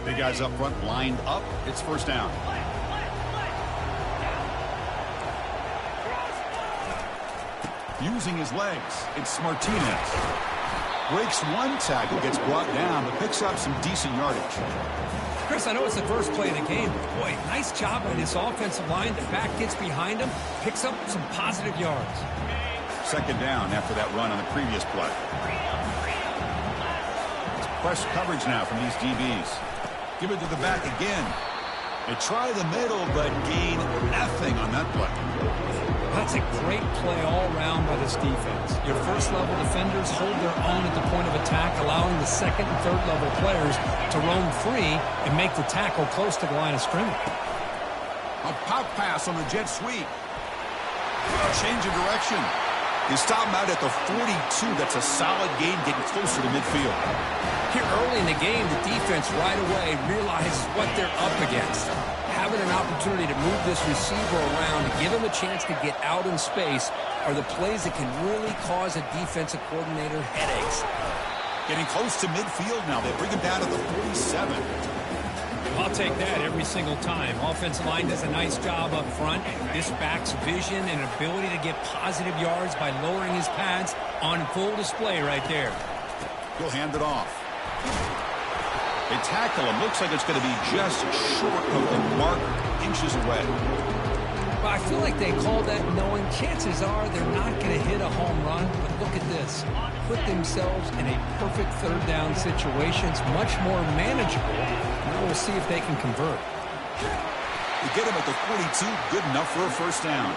The guys up front lined up. It's first down. Using his legs, it's Martinez. Breaks one tackle, gets brought down, but picks up some decent yardage. Chris, I know it's the first play of the game, but boy, nice job by this offensive line. The back gets behind him, picks up some positive yards. Second down after that run on the previous play. It's press coverage now from these DBs. Give it to the back again. They try the middle, but gain nothing on that play. That's a great play all around by this defense. Your first-level defenders hold their own at the point of attack, allowing the second and third-level players to roam free and make the tackle close to the line of scrimmage. A pop pass on the jet sweep. Change of direction. You stop him out at the 42. That's a solid gain, getting closer to midfield. Here early in the game, the defense right away realizes what they're up against. Having an opportunity to move this receiver around to give him a chance to get out in space are the plays that can really cause a defensive coordinator headaches. Getting close to midfield now. They bring him down to the 47. I'll take that every single time. Offensive line does a nice job up front. This back's vision and ability to get positive yards by lowering his pads on full display right there. He'll hand it off. They tackle him. Looks like it's going to be just short of the marker, inches away. Well, I feel like they call that knowing chances are they're not going to hit a home run. But look at this. Put themselves in a perfect third down situation. It's much more manageable. Now we'll see if they can convert. You get him at the 42. Good enough for a first down.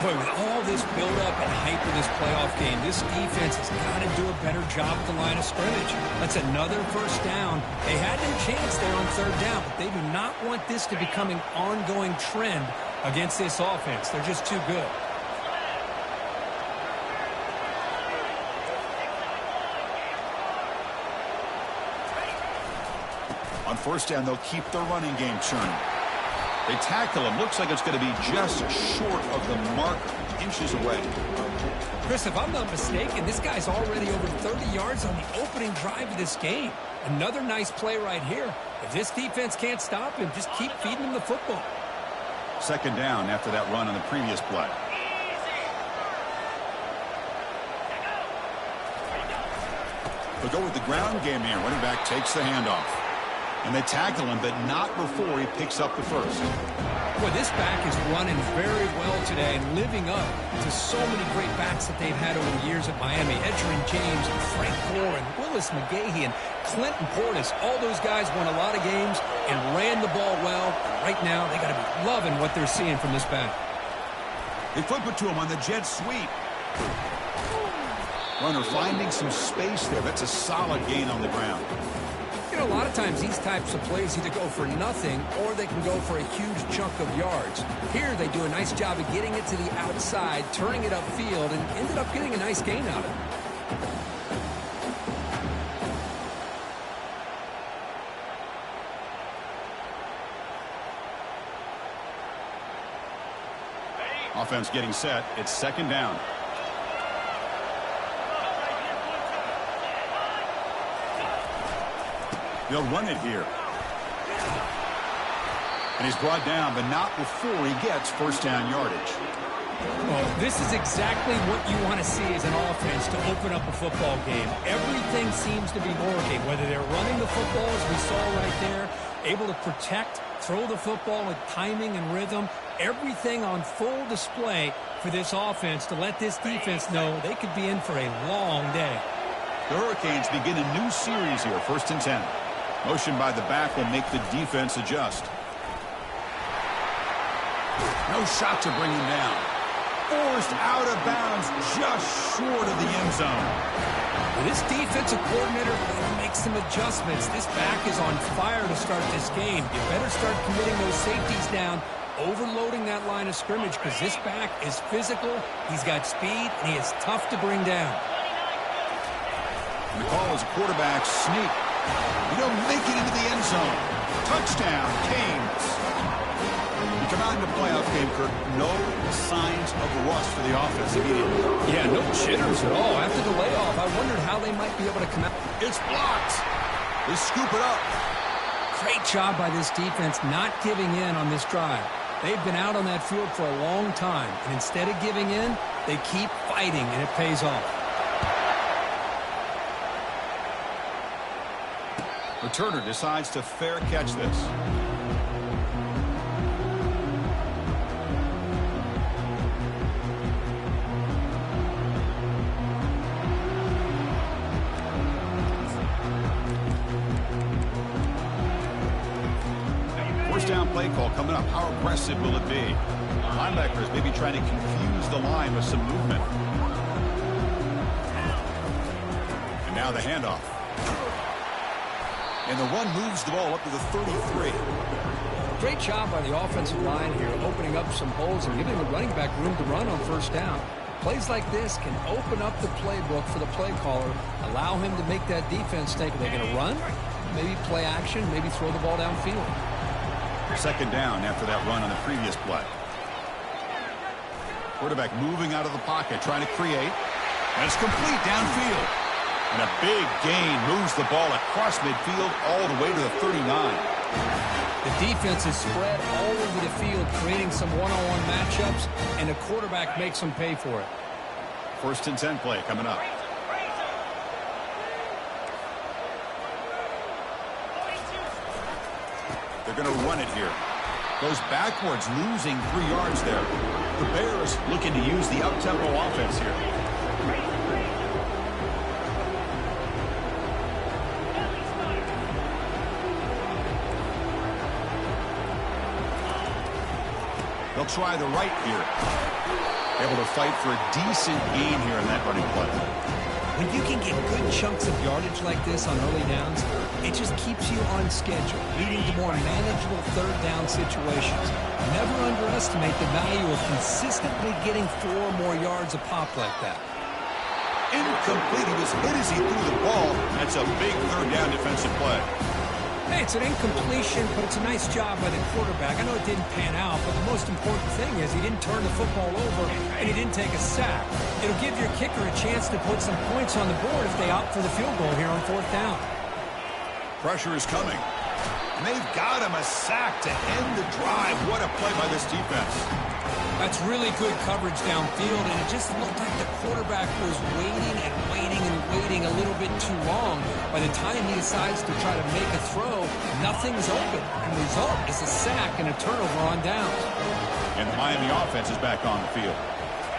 Boy, with all this build-up and hype of this playoff game, this defense has got to do a better job at the line of scrimmage. That's another first down. They had their chance there on third down, but they do not want this to become an ongoing trend against this offense. They're just too good. On first down, they'll keep their running game churning. They tackle him. Looks like it's going to be just short of the marker, inches away. Chris, if I'm not mistaken, this guy's already over 30 yards on the opening drive of this game. Another nice play right here. If this defense can't stop him, just keep feeding him the football. Second down after that run on the previous play. They'll go with the ground game here. Running back takes the handoff. And they tackle him, but not before he picks up the first. Boy, this back is running very well today and living up to so many great backs that they've had over the years at Miami. Edgerrin James and Frank Gore and Willis McGahee and Clinton Portis. All those guys won a lot of games and ran the ball well. And right now, they got to be loving what they're seeing from this back. They flip it to him on the jet sweep. Runner finding some space there. That's a solid gain on the ground. You know, a lot of times these types of plays either go for nothing or they can go for a huge chunk of yards. Here they do a nice job of getting it to the outside, turning it upfield, and ended up getting a nice gain out of it. Offense getting set. It's second down. They'll run it here. And he's brought down, but not before he gets first down yardage. Well, this is exactly what you want to see as an offense to open up a football game. Everything seems to be working, whether they're running the football, as we saw right there, able to protect, throw the football with timing and rhythm, everything on full display for this offense to let this defense know they could be in for a long day. The Hurricanes begin a new series here, 1st and 10. Motion by the back will make the defense adjust. No shot to bring him down. Forced out of bounds just short of the end zone. This defensive coordinator will make some adjustments. This back is on fire to start this game. You better start committing those safeties down, overloading that line of scrimmage, because this back is physical, he's got speed, and he is tough to bring down. And the call is a quarterback sneak. You don't make it into the end zone. Touchdown, Canes. You come out in the playoff game, Kirk, no signs of rust for the offense immediately. Yeah, no jitters at all. After the layoff, I wondered how they might be able to come out. It's blocked. They scoop it up. Great job by this defense not giving in on this drive. They've been out on that field for a long time, and instead of giving in, they keep fighting, and it pays off. Returner decides to fair catch this. First down play call coming up. How aggressive will it be? Linebackers maybe trying to confuse the line with some movement. And now the handoff. And the run moves the ball up to the 33. Great job by the offensive line here, opening up some holes and giving the running back room to run on first down. Plays like this can open up the playbook for the play caller, allow him to make that defense think, are they going to run? Maybe play action, maybe throw the ball downfield. Second down after that run on the previous play. Quarterback moving out of the pocket, trying to create. And it's complete downfield. And a big gain moves the ball across midfield all the way to the 39. The defense is spread all over the field, creating some one-on-one matchups, and the quarterback makes them pay for it. First and 10 play coming up. They're going to run it here. Goes backwards, losing 3 yards there. The Bears looking to use the up-tempo offense here. They'll try the right here. Able to fight for a decent gain here in that running play. When you can get good chunks of yardage like this on early downs, it just keeps you on schedule, leading to more manageable third down situations. Never underestimate the value of consistently getting 4 more yards a pop like that. Incomplete. He was hit as he threw the ball. That's a big third down defensive play. Hey, it's an incompletion, but it's a nice job by the quarterback. I know it didn't pan out, but the most important thing is he didn't turn the football over and he didn't take a sack. It'll give your kicker a chance to put some points on the board if they opt for the field goal here on 4th down. Pressure is coming. And they've got him a sack to end the drive. What a play by this defense. That's really good coverage downfield, and it just looked like the quarterback was waiting and waiting and waiting a little bit too long. By the time he decides to try to make a throw, nothing's open. And the result is a sack and a turnover on downs. And the Miami offense is back on the field.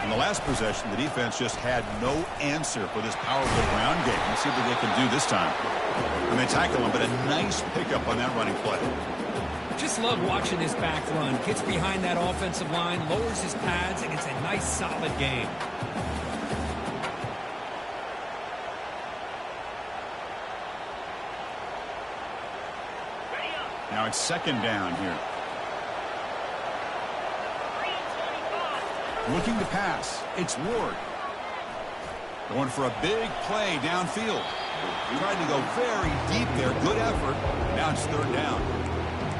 In the last possession, the defense just had no answer for this powerful ground game. Let's see what they can do this time. And they tackle him, but a nice pickup on that running play. Just love watching this back run. Gets behind that offensive line, lowers his pads, and it's a nice, solid game. Now it's second down here. Looking to pass. It's Ward. Going for a big play downfield. Trying to go very deep there. Good effort. Now it's third down.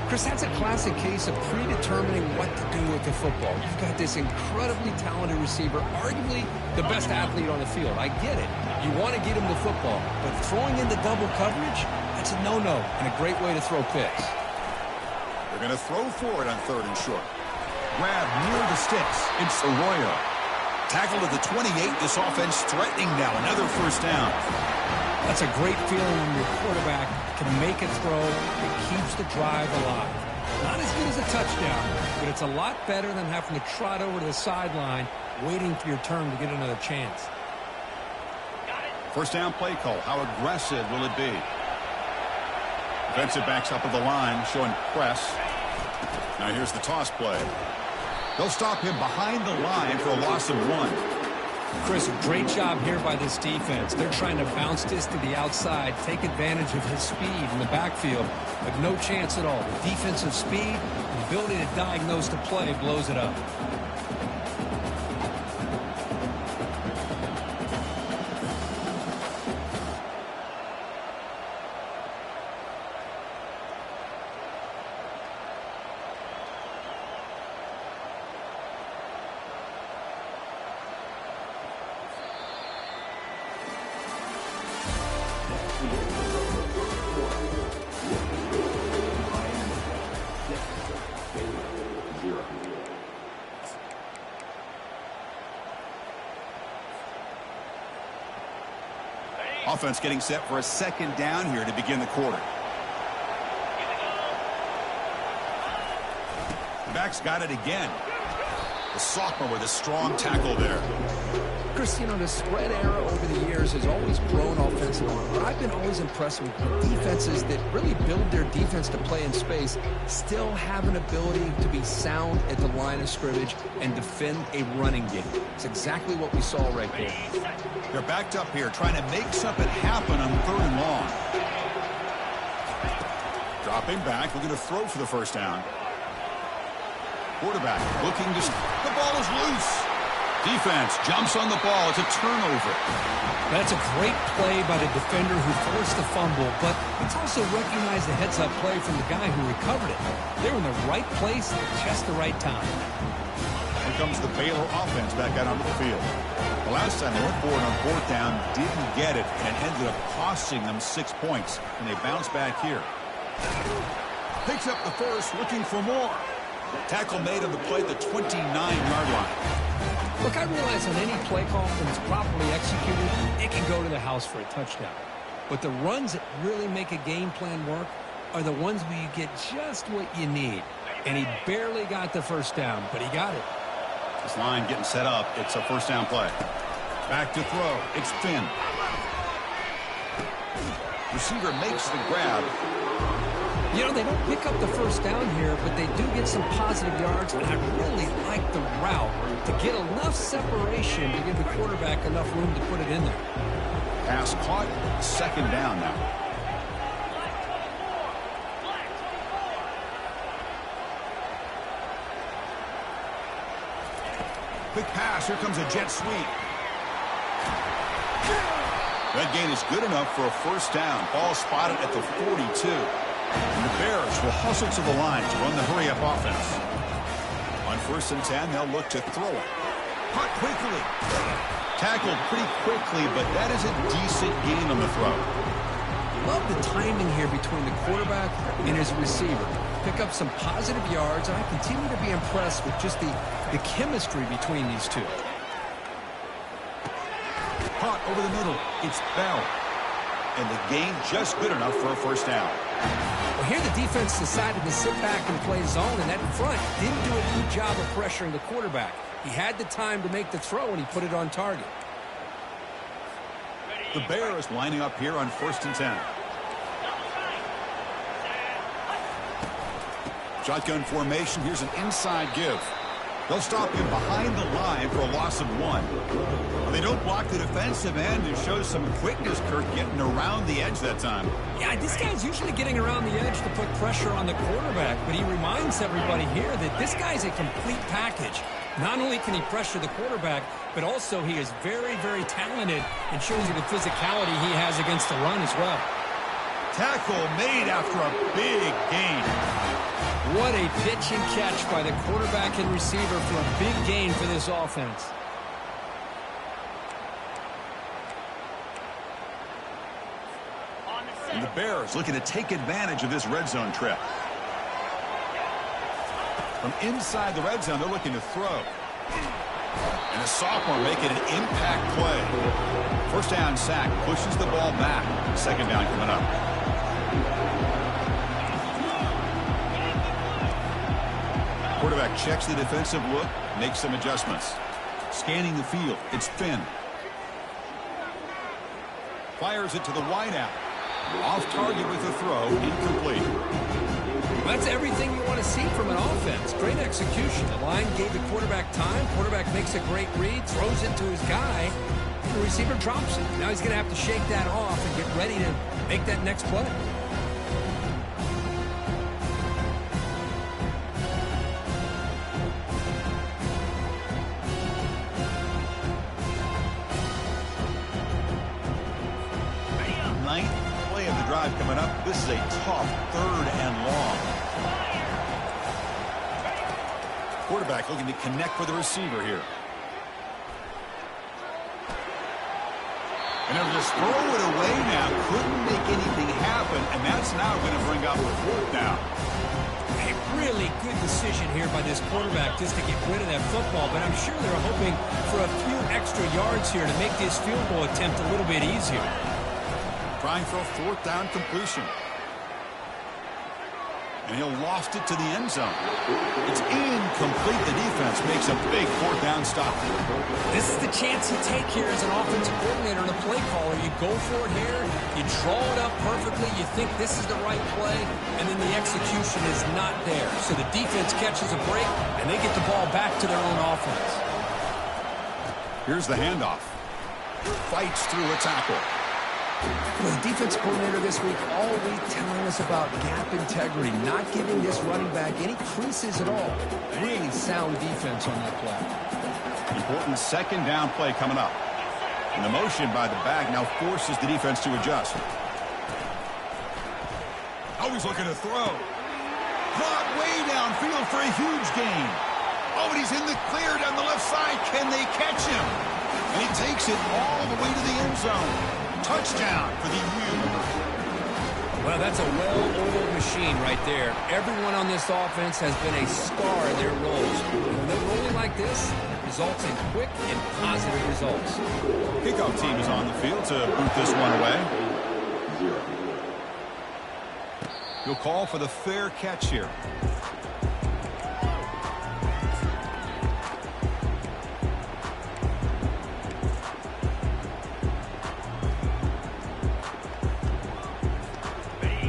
Chris, that's a classic case of predetermining what to do with the football. You've got this incredibly talented receiver, arguably the best athlete on the field. I get it. You want to get him the football, but throwing in the double coverage, that's a no-no and a great way to throw picks. They're going to throw for it on third and short. Grab near the sticks. It's Arroyo. Tackled at the 28. This offense threatening now. Another first down. That's a great feeling when your quarterback can make a throw that keeps the drive alive. Not as good as a touchdown, but it's a lot better than having to trot over to the sideline waiting for your turn to get another chance. First down play call. How aggressive will it be? Defensive backs up of the line showing press. Now here's the toss play. They'll stop him behind the line for a loss of 1. Chris, great job here by this defense. They're trying to bounce this to the outside, take advantage of his speed in the backfield, but no chance at all. The defensive speed, the ability to diagnose the play blows it up. offense getting set for a second down here to begin the quarter. The back's got it again. The sophomore with a strong tackle there. Chris, the spread era over the years has always grown offensively, but I've been always impressed with defenses that really build their defense to play in space, still have an ability to be sound at the line of scrimmage and defend a running game. It's exactly what we saw right there. They're backed up here trying to make something happen on 3rd and long. Dropping back, looking to throw for the first down. Quarterback looking to... The ball is loose. Defense jumps on the ball. It's a turnover. That's a great play by the defender who forced the fumble, but it's also recognized the heads-up play from the guy who recovered it. They were in the right place at just the right time. Here comes the Baylor offense back out onto the field. The last time they went forward on 4th down, didn't get it, and it ended up costing them 6 points, and they bounce back here. Picks up the first, looking for more. Tackle made on the play at the 29-yard line. Look, I realize on any play call, when it's properly executed, it can go to the house for a touchdown. But the runs that really make a game plan work are the ones where you get just what you need. And he barely got the first down, but he got it. This line getting set up. It's a first down play. Back to throw. It's Finn. Receiver makes the grab. They don't pick up the first down here, but they do get some positive yards, and I really like the route to get enough separation to give the quarterback enough room to put it in there. Pass caught. 2nd down now. Quick pass. Here comes a jet sweep. That gain is good enough for a first down. Ball spotted at the 42. And the Bears will hustle to the line to run the hurry-up offense. On 1st and 10, they'll look to throw it. Caught quickly. Tackled pretty quickly, but that is a decent gain on the throw. Love the timing here between the quarterback and his receiver. Pick up some positive yards, and I continue to be impressed with just the chemistry between these two. Caught over the middle. It's Bell. And the gain just good enough for a first down. Well, here the defense decided to sit back and play zone, and that front didn't do a good job of pressuring the quarterback. He had the time to make the throw, and he put it on target. The Bears lining up here on 1st and 10. Shotgun formation. Here's an inside give. They'll stop him behind the line for a loss of 1. They don't block the defensive end and show some quickness, Kirk, getting around the edge that time. Yeah, this guy's usually getting around the edge to put pressure on the quarterback, but he reminds everybody here that this guy's a complete package. Not only can he pressure the quarterback, but also he is very, very talented and shows you the physicality he has against the run as well. Tackle made after a big gain. What a pitch and catch by the quarterback and receiver for a big gain for this offense. And the Bears looking to take advantage of this red zone trip. From inside the red zone, they're looking to throw. And a sophomore making an impact play. First down sack, pushes the ball back. 2nd down coming up. Quarterback checks the defensive look, makes some adjustments. Scanning the field, it's Finn. Fires it to the wideout. Off target with a throw, incomplete. That's everything you want to see from an offense. Great execution. The line gave the quarterback time. Quarterback makes a great read, throws it to his guy. The receiver drops it. Now he's going to have to shake that off and get ready to make that next play. Drive coming up. This is a tough 3rd and long. Quarterback looking to connect with the receiver here. And they'll just throw it away now. Couldn't make anything happen, and that's now going to bring up the 4th down. A really good decision here by this quarterback just to get rid of that football, but I'm sure they're hoping for a few extra yards here to make this field goal attempt a little bit easier. Trying for a fourth down completion. And he'll loft it to the end zone. It's incomplete. The defense makes a big fourth down stop. This is the chance you take here as an offensive coordinator and a play caller. You go for it here. You draw it up perfectly. You think this is the right play, and then the execution is not there. So the defense catches a break, and they get the ball back to their own offense. Here's the handoff. Fights through a tackle. Well, the defense coordinator this week all week telling us about gap integrity, not giving this running back any creases at all. Really sound defense on that play. Important second down play coming up. And the motion by the back now forces the defense to adjust. Always looking to throw. Caught way downfield for a huge gain. Oh, and he's in the clear down the left side. Can they catch him? And he takes it all the way to the end zone. Touchdown for the U. Well, that's a well-oiled machine right there. Everyone on this offense has been a star in their roles. When they're rolling like this, it results in quick and positive results. Kickoff team is on the field to boot this one away. He'll call for the fair catch here.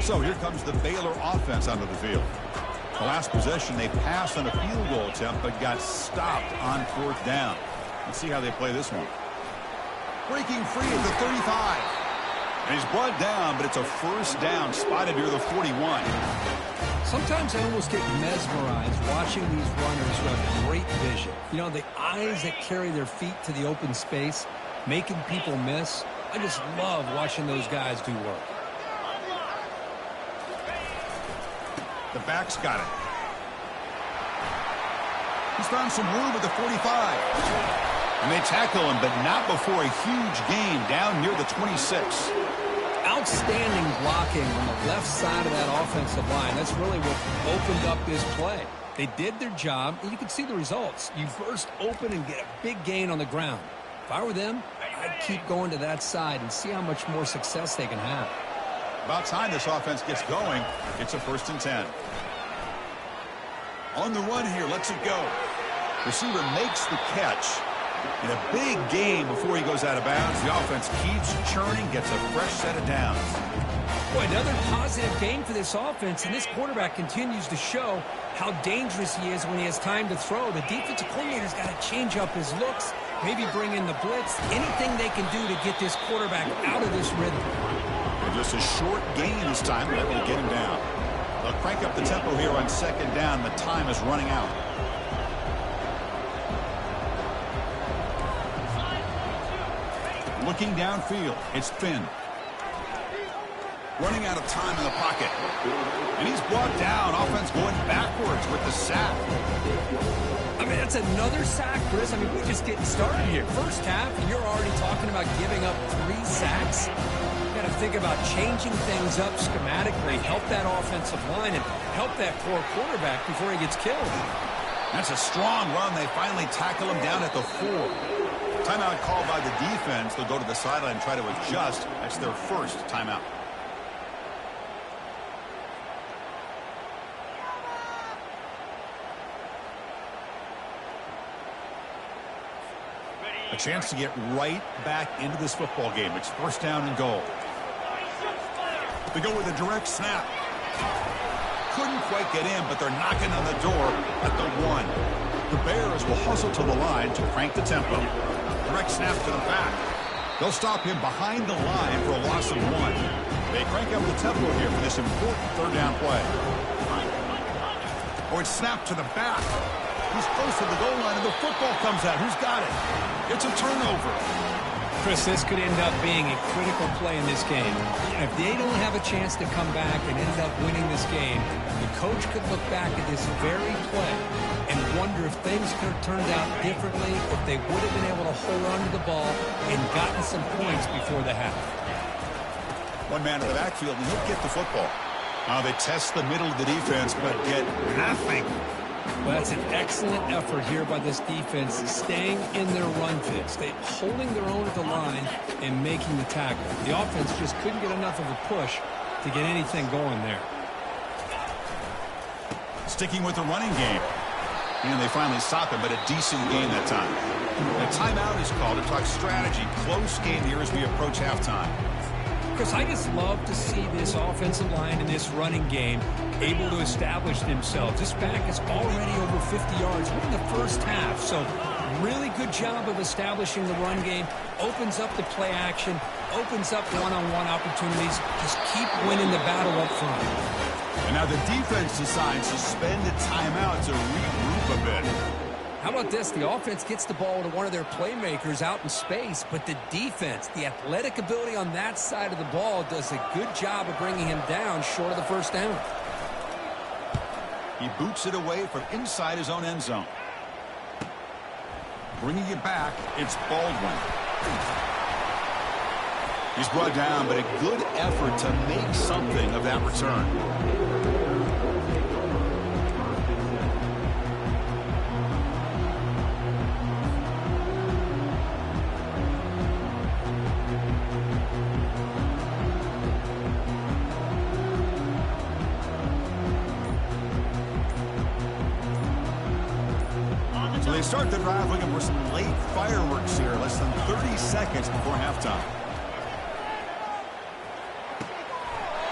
So here comes the Baylor offense onto the field. The last possession, they passed on a field goal attempt, but got stopped on fourth down. Let's see how they play this one. Breaking free at the 35. And he's brought down, but it's a first down spotted near the 41. Sometimes I almost get mesmerized watching these runners who have great vision. You know, the eyes that carry their feet to the open space, making people miss. I just love watching those guys do work. The back's got it. He's found some room at the 45. And they tackle him, but not before a huge gain down near the 26. Outstanding blocking on the left side of that offensive line. That's really what opened up this play. They did their job, and you can see the results. You burst open and get a big gain on the ground. If I were them, I'd keep going to that side and see how much more success they can have. About time this offense gets going. It's a 1st and 10. On the run here, lets it go. Receiver makes the catch. And a big gain before he goes out of bounds. The offense keeps churning, gets a fresh set of downs. Boy, another positive gain for this offense, and this quarterback continues to show how dangerous he is when he has time to throw. The defensive coordinator's got to change up his looks, maybe bring in the blitz, anything they can do to get this quarterback out of this rhythm. And just a short gain this time, able to get him down. They'll crank up the tempo here on second down. The time is running out. Looking downfield, it's Finn. Running out of time in the pocket. And he's brought down. Offense going backwards with the sack. I mean, that's another sack, Chris. I mean, we're just getting started here. First half, and you're already talking about giving up 3 sacks. You got to think about changing things up schematically, help that offensive line, and help that poor quarterback before he gets killed. That's a strong run. They finally tackle him down at the 4. Timeout called by the defense. They'll go to the sideline and try to adjust. That's their first timeout. A chance to get right back into this football game. It's 1st down and goal. They go with a direct snap. Couldn't quite get in, but they're knocking on the door at the 1. The Bears will hustle to the line to crank the tempo. Direct snap to the back. They'll stop him behind the line for a loss of 1. They crank up the tempo here for this important 3rd down play. Oh, it's snapped to the back. He's close to the goal line, and the football comes out. Who's got it? It's a turnover. Chris, this could end up being a critical play in this game. If they don't have a chance to come back and end up winning this game, the coach could look back at this very play and wonder if things could have turned out differently, if they would have been able to hold on to the ball and gotten some points before the half. One man in the backfield, and he'll get the football. They test the middle of the defense, but get nothing. Well, that's an excellent effort here by this defense, staying in their run fit, holding their own at the line and making the tackle. The offense just couldn't get enough of a push to get anything going there. Sticking with the running game. And they finally stop him, but a decent game that time. A timeout is called to talk strategy. Close game here as we approach halftime. Chris, I just love to see this offensive line and this running game able to establish themselves. This back is already over 50 yards. We're in the first half, so really good job of establishing the run game. Opens up the play action, opens up one-on-one opportunities. Just keep winning the battle up front. And now the defense decides to spend a timeout to regroup a bit. How about this? The offense gets the ball to one of their playmakers out in space, but the defense, the athletic ability on that side of the ball does a good job of bringing him down short of the first down. He boots it away from inside his own end zone. Bringing it back, it's Baldwin. He's brought down, but a good effort to make something of that return. So they start the drive looking for some late fireworks here, less than 30 seconds before halftime.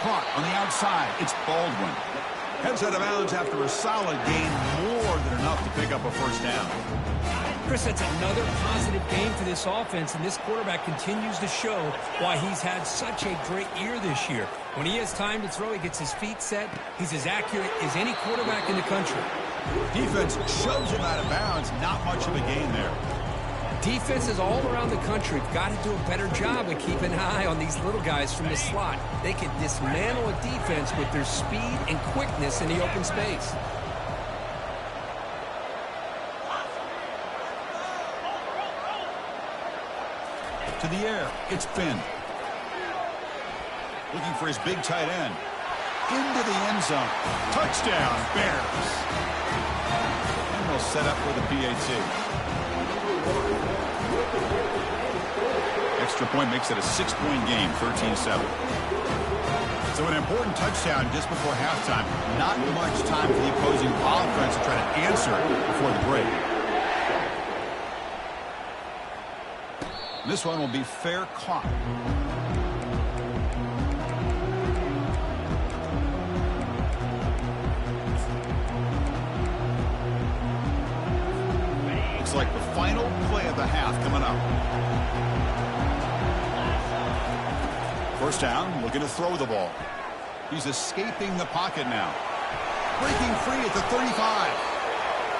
Caught on the outside. It's Baldwin. Heads out of bounds after a solid gain, more than enough to pick up a first down. Chris, that's another positive game for this offense, and this quarterback continues to show why he's had such a great year this year. When he has time to throw, he gets his feet set. He's as accurate as any quarterback in the country. Defense shoves him out of bounds. Not much of a gain there. Defenses all around the country have got to do a better job of keeping an eye on these little guys from the slot. They can dismantle a defense with their speed and quickness in the open space. To the air, it's Finn. Looking for his big tight end. Into the end zone. Touchdown, Bears. And they'll set up for the PAT. Extra point makes it a 6-point game, 13-7. So an important touchdown just before halftime. Not much time for the opposing offense to try to answer it before the break. This one will be fair caught. Looks like the final play of the half coming up. First down, looking to throw the ball. He's escaping the pocket now. Breaking free at the 35.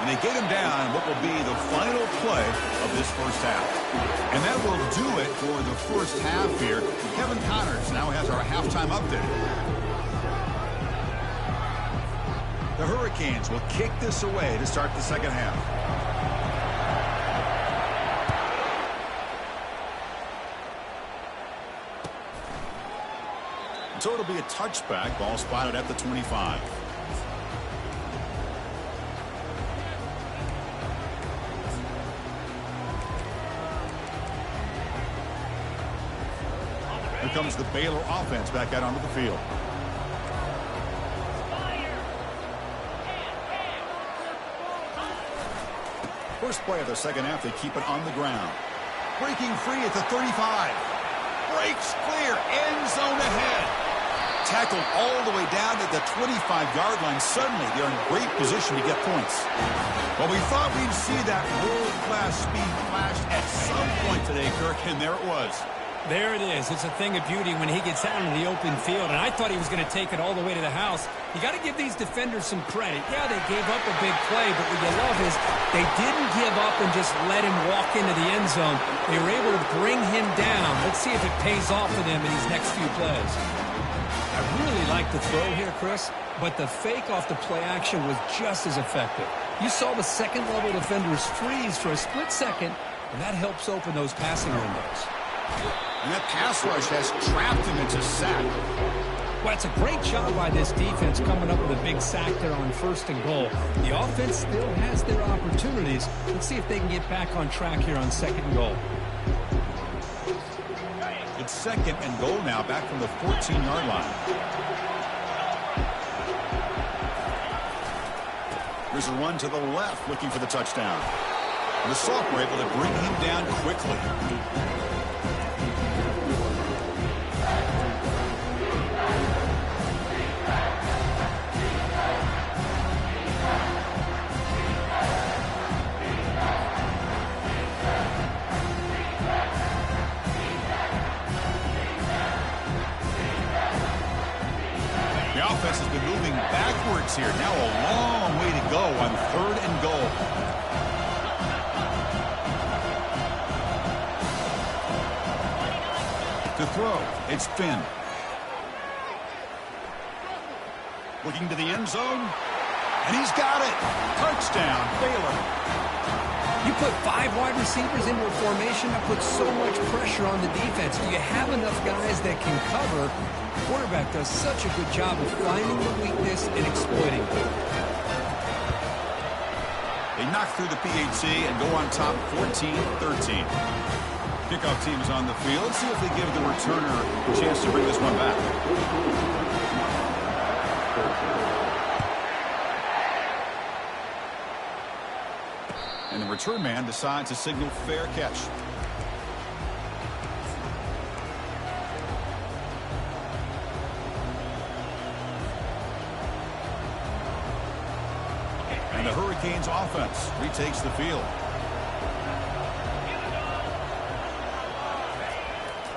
And they get him down what will be the final play of this first half. And that will do it for the first half here. Kevin Connors now has our halftime update. The Hurricanes will kick this away to start the second half. So it'll be a touchback. Ball spotted at the 25. Here comes the Baylor offense back out onto the field. First play of the second half, they keep it on the ground. Breaking free at the 35. Breaks clear. End zone ahead. Tackled all the way down to the 25-yard line. Suddenly, they're in great position to get points. Well, we thought we'd see that world-class speed flash at some point today, Kirk, and there it was. There it is. It's a thing of beauty when he gets out into the open field, and I thought he was going to take it all the way to the house. You got to give these defenders some credit. Yeah, they gave up a big play, but what you love is they didn't give up and just let him walk into the end zone. They were able to bring him down. Let's see if it pays off for them in these next few plays. I really like the throw here, Chris, but the fake off the play action was just as effective. You saw the second-level defenders freeze for a split second, and that helps open those passing windows. And that pass rush has trapped him into sack. Well, it's a great job by this defense coming up with a big sack there on 1st and goal. The offense still has their opportunities. Let's see if they can get back on track here on 2nd and goal. It's 2nd and goal now, back from the 14-yard line. Here's a run to the left, looking for the touchdown. The Sox were able to bring him down quickly. The offense has been moving backwards here. Now a long way to go on 3rd and goal. To throw, it's Finn. Looking to the end zone, and he's got it. Touchdown, Baylor. You put 5 wide receivers into a formation that puts so much pressure on the defense. Do you have enough guys that can cover? The quarterback does such a good job of finding the weakness and exploiting it. They knock through the PAT and go on top 14-13. Kickoff team is on the field. Let's see if they give the returner a chance to bring this one back. And the return man decides to signal fair catch. And the Hurricanes offense retakes the field.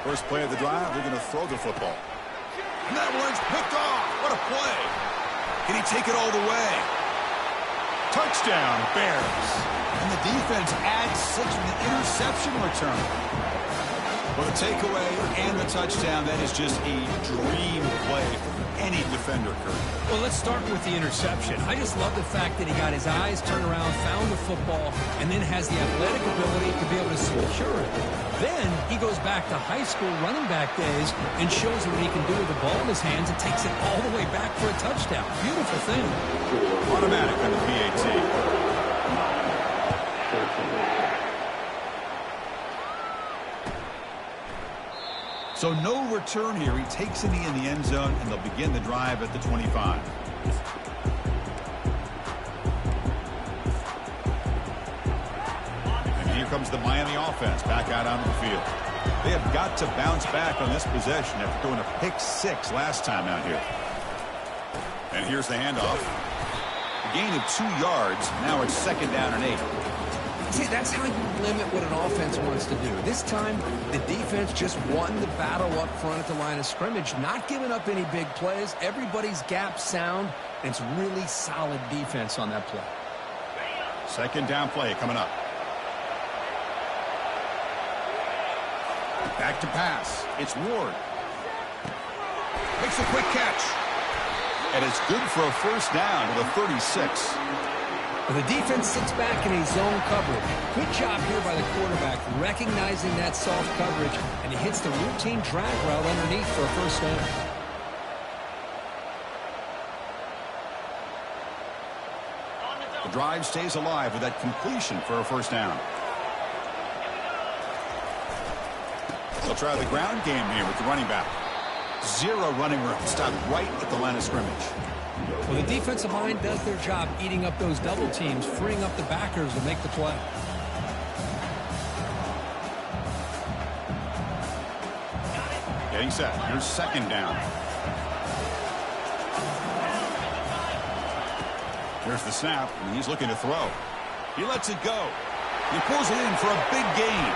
First play of the drive, they're going to throw the football. And that one's picked off. What a play. Can he take it all the way? Touchdown, Bears. And the defense adds 6 with the interception return. For the takeaway and the touchdown, that is just a dream play for any defender, Kurt. Well, let's start with the interception. I just love the fact that he got his eyes turned around, found the football, and then has the athletic ability to be able to secure it. Then he goes back to high school running back days and shows what he can do with the ball in his hands and takes it all the way back for a touchdown. Beautiful thing. Automatic on the PAT. So no return here. He takes it in the end zone, and they'll begin the drive at the 25. And here comes the Miami offense back out onto the field. They have got to bounce back on this possession after throwing a pick 6 last time out here. And here's the handoff. A gain of 2 yards. Now it's 2nd down and 8. See, that's how you limit what an offense wants to do. This time, the defense just won the battle up front at the line of scrimmage, not giving up any big plays. Everybody's gap sound, and it's really solid defense on that play. 2nd down play coming up. Back to pass. It's Ward. Makes a quick catch. And it's good for a 1st down to the 36. Well, the defense sits back in a zone coverage. Good job here by the quarterback, recognizing that soft coverage, and he hits the routine drag route underneath for a 1st down. The drive stays alive with that completion for a 1st down. They'll try the ground game here with the running back. 0 running room. Stopped right at the line of scrimmage. Well, the defensive line does their job eating up those double teams, freeing up the backers to make the play. Getting set. Here's 2nd down. Here's the snap, and he's looking to throw. He lets it go. He pulls it in for a big gain.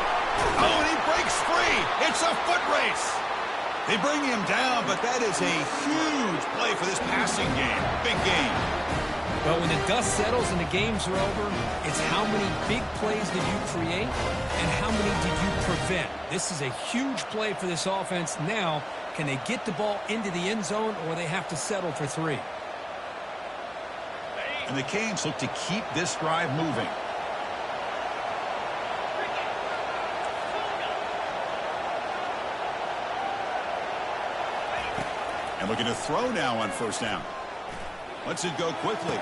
Oh, and he breaks free. It's a foot race. They bring him down, but that is a huge play for this passing game. Big game. Well, when the dust settles and the games are over, it's how many big plays did you create and how many did you prevent. This is a huge play for this offense. Now, can they get the ball into the end zone, or they have to settle for 3? And the Canes look to keep this drive moving. And And looking to throw now on first down. Lets it go quickly.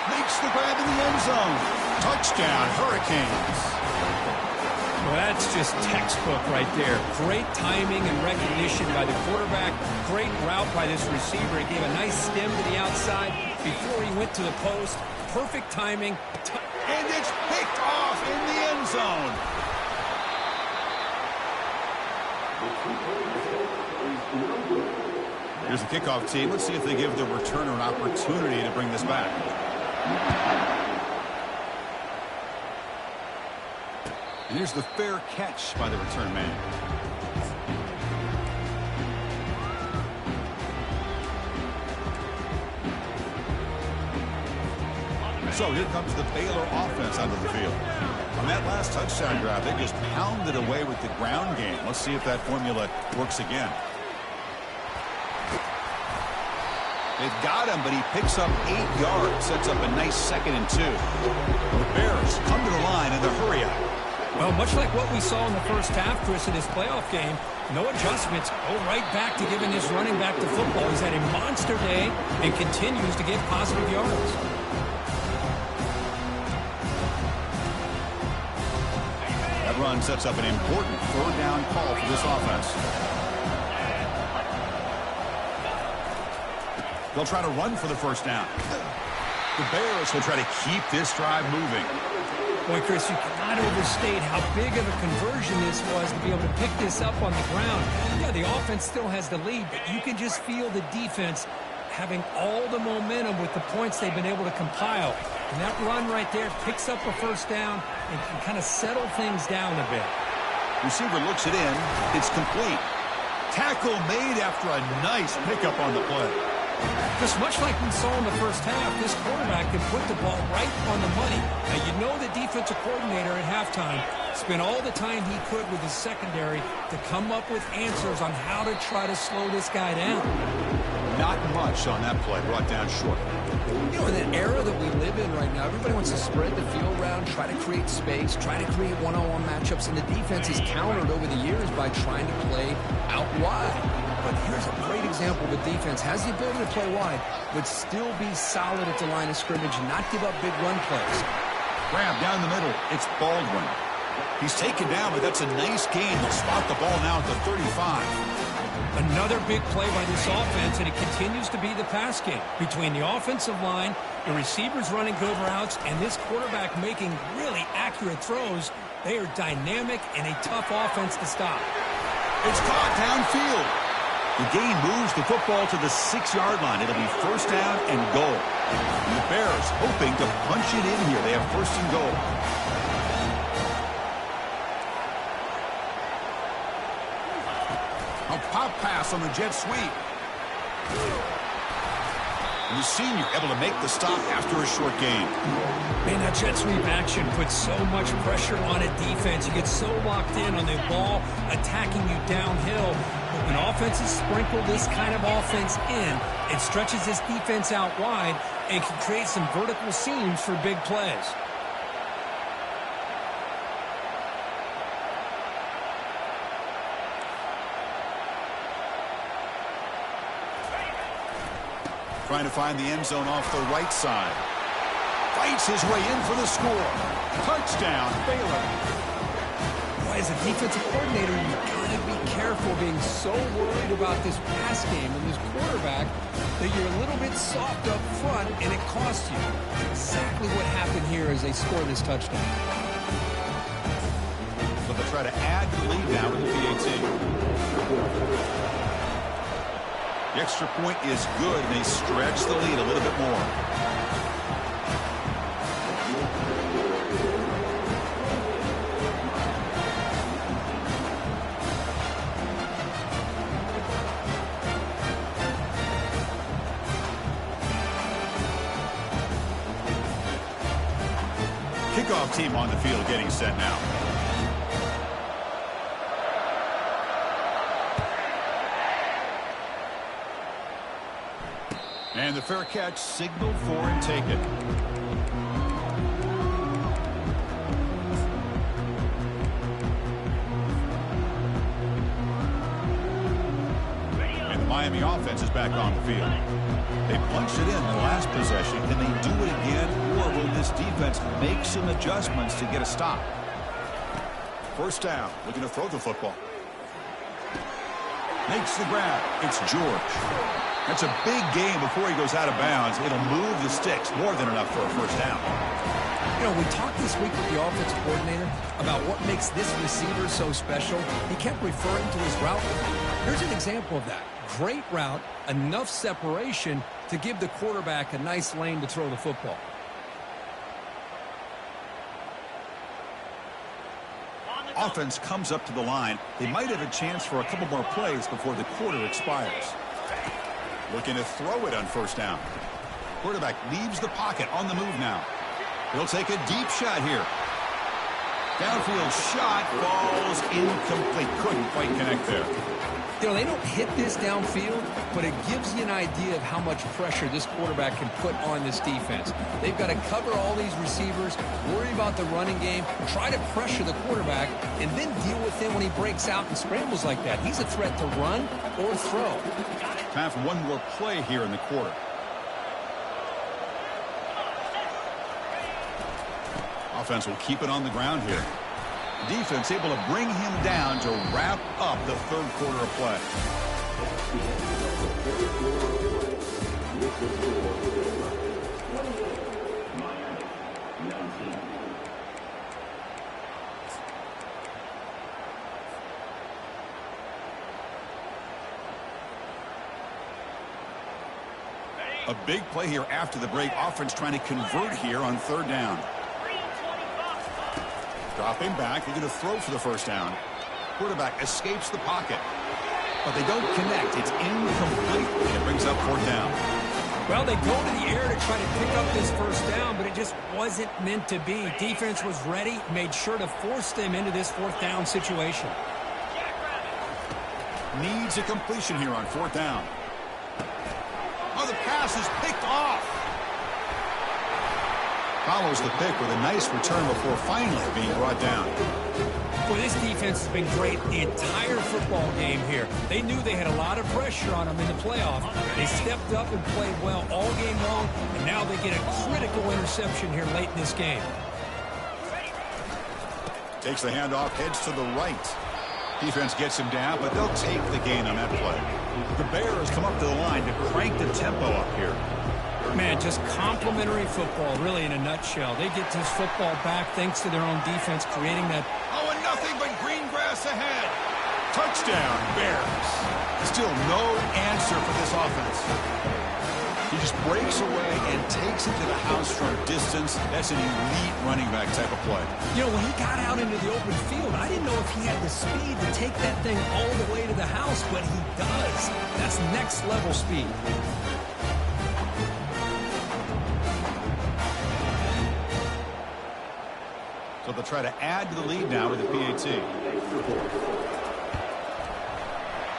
Makes the grab in the end zone. Touchdown, Hurricanes. Well, that's just textbook right there. Great timing and recognition by the quarterback. Great route by this receiver. He gave a nice stem to the outside before he went to the post. Perfect timing. And it's picked off in the end zone. Here's the kickoff team. Let's see if they give the returner an opportunity to bring this back. And here's the fair catch by the return man. So here comes the Baylor offense onto the field. On that last touchdown drive, they just pounded away with the ground game. Let's see if that formula works again. They've got him, but he picks up 8 yards, sets up a nice 2nd and 2. The Bears come to the line in the hurry up. Well, much like what we saw in the first half, Chris, in this playoff game, no adjustments. Go right back to giving his running back to football. He's had a monster day and continues to get positive yards. That run sets up an important 3rd down call for this offense. They'll try to run for the first down. The Bears will try to keep this drive moving. Boy, Chris, you cannot overstate how big of a conversion this was to be able to pick this up on the ground. Yeah, the offense still has the lead, but you can just feel the defense having all the momentum with the points they've been able to compile. And that run right there picks up a first down and can kind of settle things down a bit. Receiver looks it in. It's complete. Tackle made after a nice pickup on the play. Just much like we saw in the first half, this quarterback can put the ball right on the money. Now, you know the defensive coordinator at halftime spent all the time he could with his secondary to come up with answers on how to try to slow this guy down. Not much on that play, brought down short. You know, in the era that we live in right now, everybody wants to spread the field around, try to create space, try to create one-on-one matchups, and the defense is countered over the years by trying to play out wide. But here's a great example of a defense has the ability to play wide, but still be solid at the line of scrimmage and not give up big run plays. Grab down the middle. It's Baldwin. He's taken down, but that's a nice gain. He'll spot the ball now at the 35. Another big play by this offense, and it continues to be the pass game. Between the offensive line, the receivers running good routes, and this quarterback making really accurate throws, they are dynamic and a tough offense to stop. It's caught downfield. The gain moves the football to the 6-yard line. It'll be first down and goal. And the Bears hoping to punch it in here. They have first and goal. A pop pass on the jet sweep. And the senior able to make the stop after a short gain. Man, that jet sweep action puts so much pressure on a defense. You get so locked in on the ball attacking you downhill. But when offenses sprinkle this kind of offense in, it stretches this defense out wide and can create some vertical seams for big plays. Trying to find the end zone off the right side. Fights his way in for the score. Touchdown, Baylor. Boy, as a defensive coordinator, you've got to be careful being so worried about this pass game and this quarterback that you're a little bit soft up front and it costs you. Exactly what happened here as they score this touchdown. So they'll try to add the lead now in the PAT. The extra point is good, and they stretch the lead a little bit more. Kickoff team on the field getting set now. And the fair catch signaled for and taken. And the Miami offense is back on the field. They punched it in the last possession. Can they do it again, or will this defense make some adjustments to get a stop? First down, looking to throw the football. Makes the grab. It's George. That's a big game before he goes out of bounds. It'll move the sticks more than enough for a first down. You know, we talked this week with the offensive coordinator about what makes this receiver so special. He kept referring to his route. Here's an example of that. Great route, enough separation to give the quarterback a nice lane to throw the football. Offense comes up to the line. They might have a chance for a couple more plays before the quarter expires. Looking to throw it on first down. Quarterback leaves the pocket on the move now. He'll take a deep shot here. Downfield shot falls incomplete. Couldn't quite connect there. You know, they don't hit this downfield, but it gives you an idea of how much pressure this quarterback can put on this defense. They've got to cover all these receivers, worry about the running game, try to pressure the quarterback, and then deal with him when he breaks out and scrambles like that. He's a threat to run or throw. Time for one more play here in the quarter. Offense will keep it on the ground here. Defense able to bring him down to wrap up the third quarter of play. A big play here after the break. Offense trying to convert here on third down. Dropping back, they're going to throw for the first down. Quarterback escapes the pocket, but they don't connect. It's incomplete, and it brings up fourth down. Well, they go to the air to try to pick up this first down, but it just wasn't meant to be. Defense was ready, made sure to force them into this fourth down situation. Needs a completion here on fourth down. Oh, the pass is picked off. Follows the pick with a nice return before finally being brought down. Boy, this defense has been great the entire football game here. They knew they had a lot of pressure on them in the playoff. They stepped up and played well all game long, and now they get a critical interception here late in this game. Takes the handoff, heads to the right. Defense gets him down, but they'll take the gain on that play. The Bears come up to the line to crank the tempo up here. Man, just complimentary football, really, in a nutshell. They get this football back thanks to their own defense, creating that. Oh, and nothing but green grass ahead. Touchdown, Bears. Still no answer for this offense. He just breaks away and takes it to the house from distance. That's an elite running back type of play. You know, when he got out into the open field, I didn't know if he had the speed to take that thing all the way to the house, but he does. That's next level speed. So they'll try to add to the lead now with the PAT.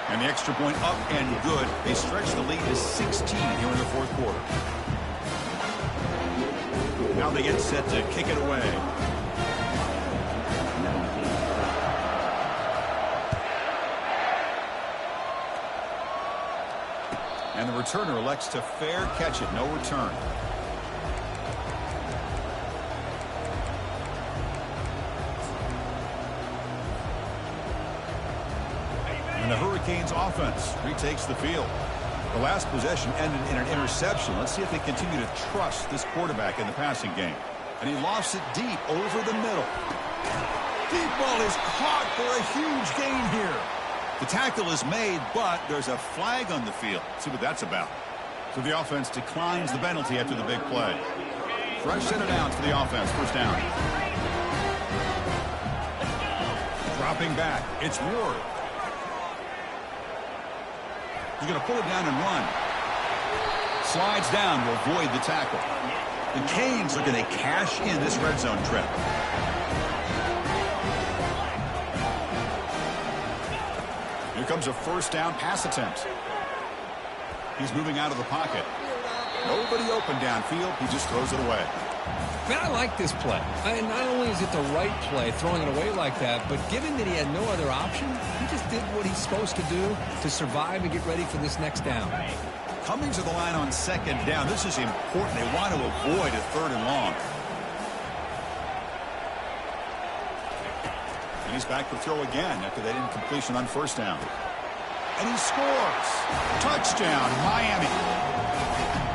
And the extra point up and good. They stretch the lead to 16 here in the fourth quarter. Now they get set to kick it away. And the returner elects to fair catch it. No return. The Hurricanes offense retakes the field. The last possession ended in an interception. Let's see if they continue to trust this quarterback in the passing game. And he lofts it deep over the middle. Deep ball is caught for a huge gain here. The tackle is made, but there's a flag on the field. Let's see what that's about. So the offense declines the penalty after the big play. Fresh set of downs for the offense. First down. Dropping back. It's Ward. He's going to pull it down and run. Slides down to avoid the tackle. The Canes are going to cash in this red zone trip. Here comes a first down pass attempt. He's moving out of the pocket. Nobody open downfield. He just throws it away. Man, I like this play. Not only is it the right play, throwing it away like that, but given that he had no other option, he just did what he's supposed to do to survive and get ready for this next down. Coming to the line on second down. This is important. They want to avoid a third and long. And he's back to throw again after that incompletion on first down. And he scores. Touchdown, Miami.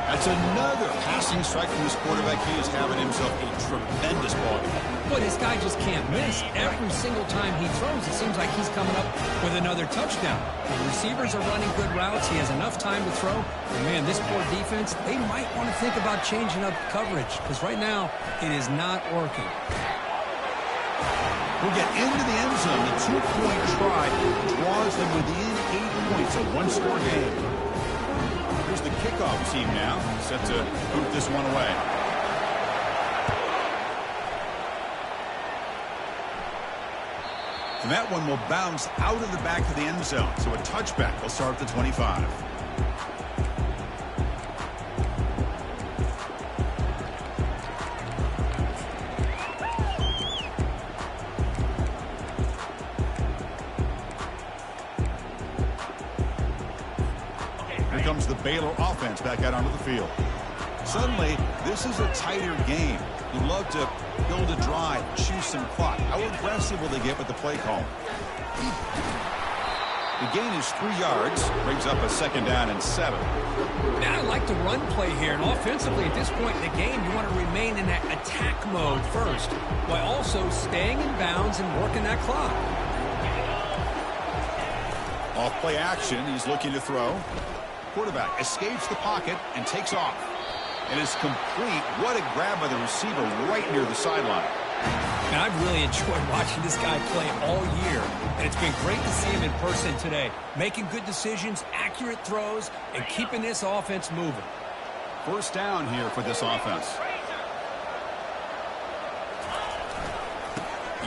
That's another passing strike from this quarterback. He is having himself a tremendous ball game. Boy, this guy just can't miss. Every single time he throws, it seems like he's coming up with another touchdown. The receivers are running good routes. He has enough time to throw. And man, this poor defense, they might want to think about changing up coverage because right now it is not working. We'll get into the end zone. The two-point try draws them within 8 points, a one-score game. Here's the kickoff team now, set to boot this one away. And that one will bounce out of the back of the end zone. So a touchback will start at the 25. Here comes the Baylor offense back out onto the field. Suddenly, this is a tighter game. You love to build a drive, choose some clock. How aggressive will they get with the play call? The gain is 3 yards, brings up a second down and 7. Now I like the run play here, and offensively at this point in the game, you want to remain in that attack mode first, while also staying in bounds and working that clock. Off play action, he's looking to throw. Quarterback escapes the pocket and takes off. It is complete. What a grab by the receiver right near the sideline. And I've really enjoyed watching this guy play all year, and it's been great to see him in person today, making good decisions, accurate throws, and keeping this offense moving. First down here for this offense.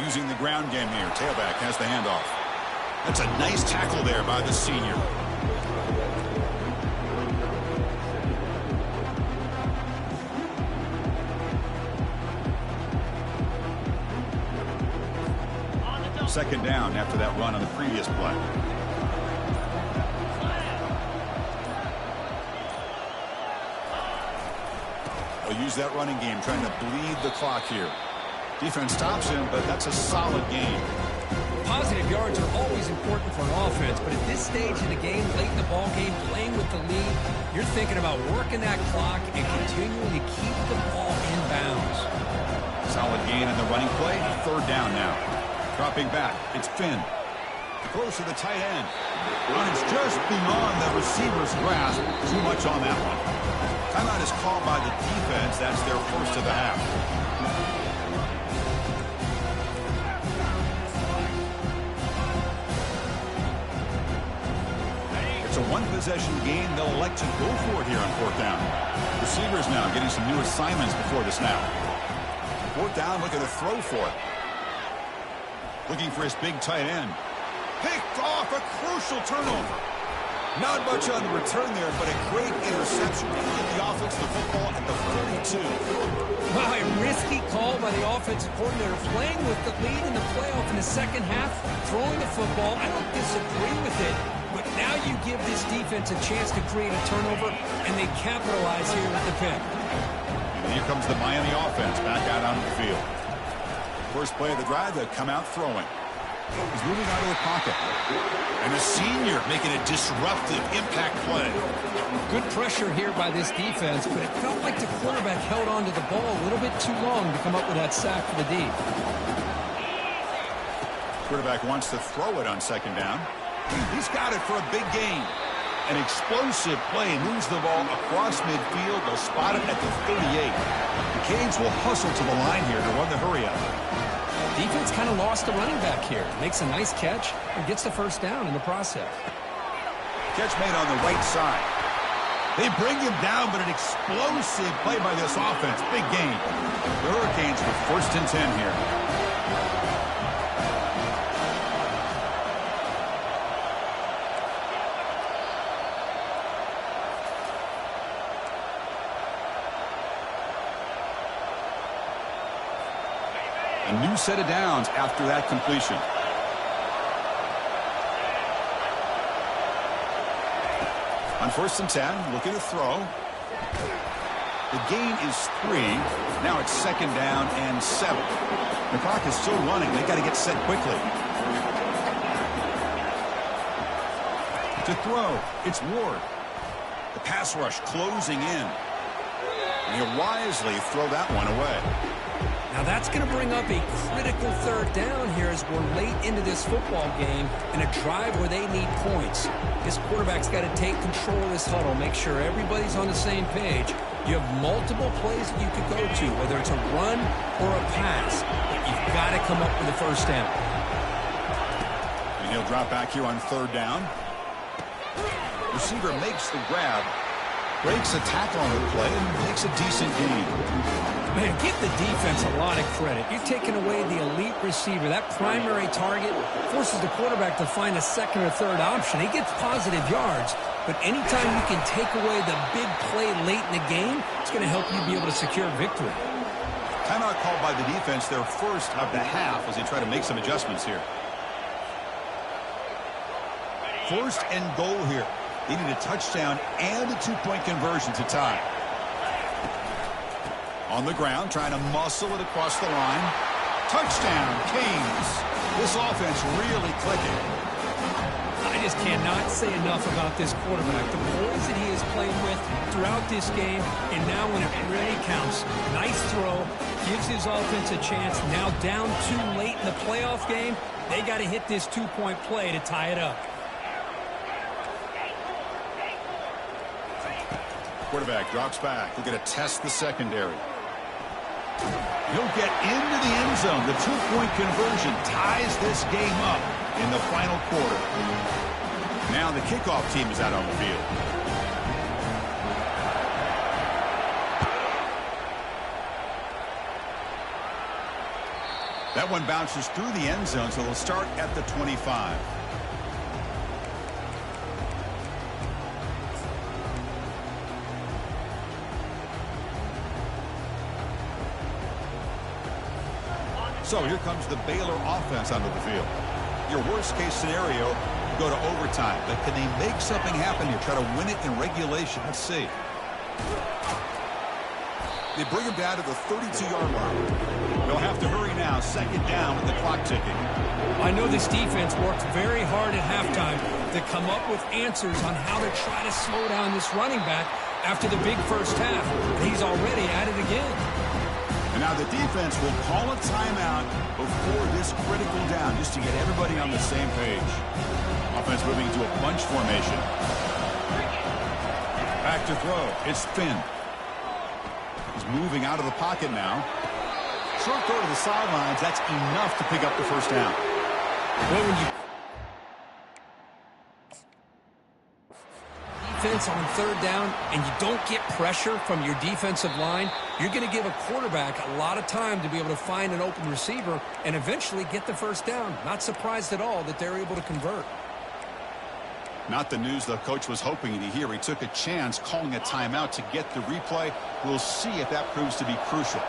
Using the ground game here. Tailback has the handoff. That's a nice tackle there by the senior. Second down after that run on the previous play. They'll use that running game, trying to bleed the clock here. Defense stops him, but that's a solid game. Positive yards are always important for an offense, but at this stage in the game, late in the ball game, playing with the lead, you're thinking about working that clock and continuing to keep the ball in bounds. Solid gain in the running play. Third down now. Dropping back, it's Finn. Close to the tight end. And it's just beyond the receiver's grasp. Too much on that one. Timeout is called by the defense. That's their first of the half. It's a one-possession game. They'll elect to go for it here on fourth down. Receivers now getting some new assignments before the snap. Fourth down, looking to throw for it. Looking for his big tight end. Picked off, a crucial turnover. Not much on the return there, but a great interception to get the offense the football at the 32. Wow, a risky call by the offensive coordinator, playing with the lead in the playoff in the second half, throwing the football. I don't disagree with it, but now you give this defense a chance to create a turnover, and they capitalize here with the pick. And here comes the Miami offense back out onto the field. First play of the drive, they come out throwing. He's moving out of the pocket. And a senior making a disruptive impact play. Good pressure here by this defense, but it felt like the quarterback held on to the ball a little bit too long to come up with that sack for the D. Quarterback wants to throw it on second down. He's got it for a big gain. An explosive play, moves the ball across midfield. They'll spot it at the 38. The Canes will hustle to the line here to run the hurry up. Defense kind of lost the running back here. Makes a nice catch and gets the first down in the process. Catch made on the right side. They bring him down, but an explosive play by this offense. Big gain. The Hurricanes with first and 10 here. A new set of downs after that completion. On 1st and 10, looking to throw. The gain is 3. Now it's 2nd down and 7. The clock is still running. They got to get set quickly. To throw, it's Ward. The pass rush closing in. And he'll wisely throw that one away. Now that's going to bring up a critical 3rd down here as we're late into this football game in a drive where they need points. This quarterback's got to take control of this huddle, make sure everybody's on the same page. You have multiple plays that you could go to, whether it's a run or a pass, but you've got to come up with a 1st down. And he'll drop back here on 3rd down. Receiver makes the grab, breaks a tackle on the play, and makes a decent gain. Man, give the defense a lot of credit. You're taking away the elite receiver. That primary target forces the quarterback to find a 2nd or 3rd option. He gets positive yards, but anytime you can take away the big play late in the game, it's going to help you be able to secure victory. Timeout called by the defense, their first of the half, as they try to make some adjustments here. 1st and goal here. They need a touchdown and a 2-point conversion to tie. On the ground, trying to muscle it across the line. Touchdown, Canes. This offense really clicking. I just cannot say enough about this quarterback. The poise that he has played with throughout this game, and now when it really counts. Nice throw, gives his offense a chance. Now down 2 late in the playoff game, they got to hit this 2-point play to tie it up. Quarterback drops back. We're going to test the secondary. He'll get into the end zone. The 2-point conversion ties this game up in the final quarter. Now the kickoff team is out on the field. That one bounces through the end zone, so they'll start at the 25. So here comes the Baylor offense onto the field. Your worst-case scenario, go to overtime. But can they make something happen here? Try to win it in regulation. Let's see. They bring him down to the 32-yard line. They'll have to hurry now. 2nd down with the clock ticking. I know this defense worked very hard at halftime to come up with answers on how to try to slow down this running back after the big first half. And he's already at it again. And now the defense will call a timeout before this critical down just to get everybody on the same page. Offense moving into a bunch formation. Back to throw. It's Finn. He's moving out of the pocket now. Short throw to the sidelines. That's enough to pick up the 1st down. Well, when you defense on 3rd down and you don't get pressure from your defensive line, you're going to give a quarterback a lot of time to be able to find an open receiver and eventually get the 1st down. Not surprised at all that they're able to convert. Not the news the coach was hoping to hear. He took a chance calling a timeout to get the replay. We'll see if that proves to be crucial.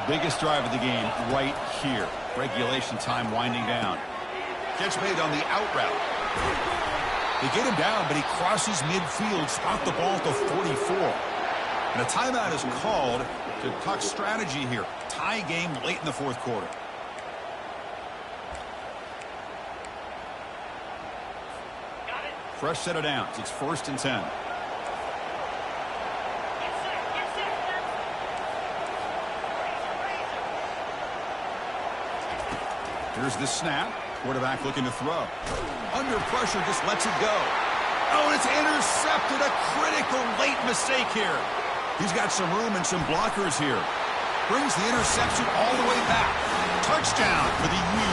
Biggest drive of the game right here. Regulation time winding down. Catch made on the out route. They get him down, but he crosses midfield, spot the ball at the 44. And a timeout is called to talk strategy here. Tie game late in the 4th quarter. Fresh set of downs. It's 1st and 10. Here's the snap. Quarterback looking to throw. Under pressure, just lets it go. Oh, and it's intercepted. A critical late mistake here. He's got some room and some blockers here. Brings the interception all the way back. Touchdown for the U.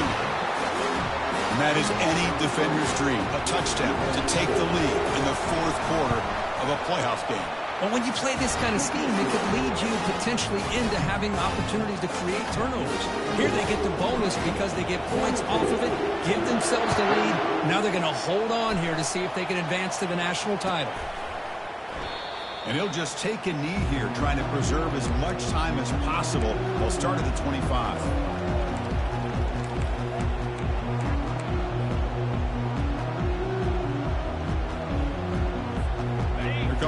And that is any defender's dream. A touchdown to take the lead in the 4th quarter of a playoff game. Well, when you play this kind of scheme, it could lead you potentially into having opportunities to create turnovers. Here they get the bonus because they get points off of it, give themselves the lead. Now they're going to hold on here to see if they can advance to the national title. And he'll just take a knee here, trying to preserve as much time as possible. They'll start at the 25.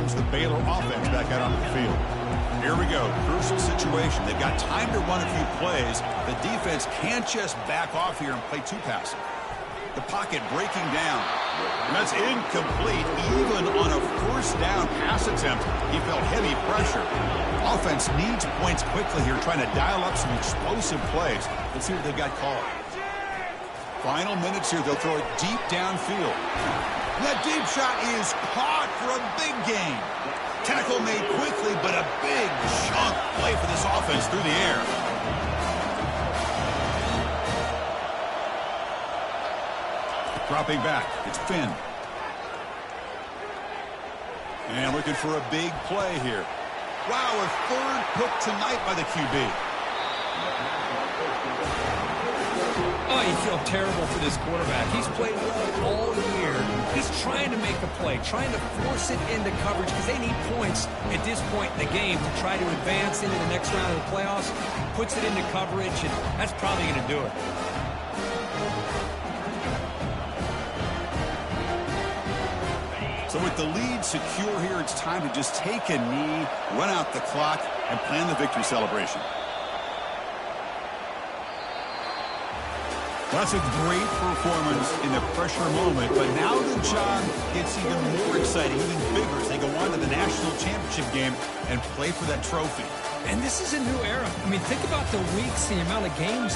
comes the Baylor offense back out onto the field. Here we go. Crucial situation. They've got time to run a few plays. The defense can't just back off here and play too passive. The pocket breaking down. And that's incomplete. Even on a first down pass attempt, he felt heavy pressure. Offense needs points quickly here, trying to dial up some explosive plays. Let's see what they've got called. Final minutes here. They'll throw it deep downfield. And that deep shot is caught for a big gain. Tackle made quickly, but a big chunk play for this offense through the air. Dropping back, it's Finn. And looking for a big play here. Wow, a third pick tonight by the QB. Oh, you feel terrible for this quarterback. He's played well all year. He's trying to make a play, trying to force it into coverage because they need points at this point in the game to try to advance into the next round of the playoffs. Puts it into coverage, and that's probably going to do it. So with the lead secure here, it's time to just take a knee, run out the clock, and plan the victory celebration. That's a great performance in the pressure moment, but now the job gets even more exciting, even bigger as they go on to the national championship game and play for that trophy. And this is a new era. I mean, think about the weeks, the amount of games that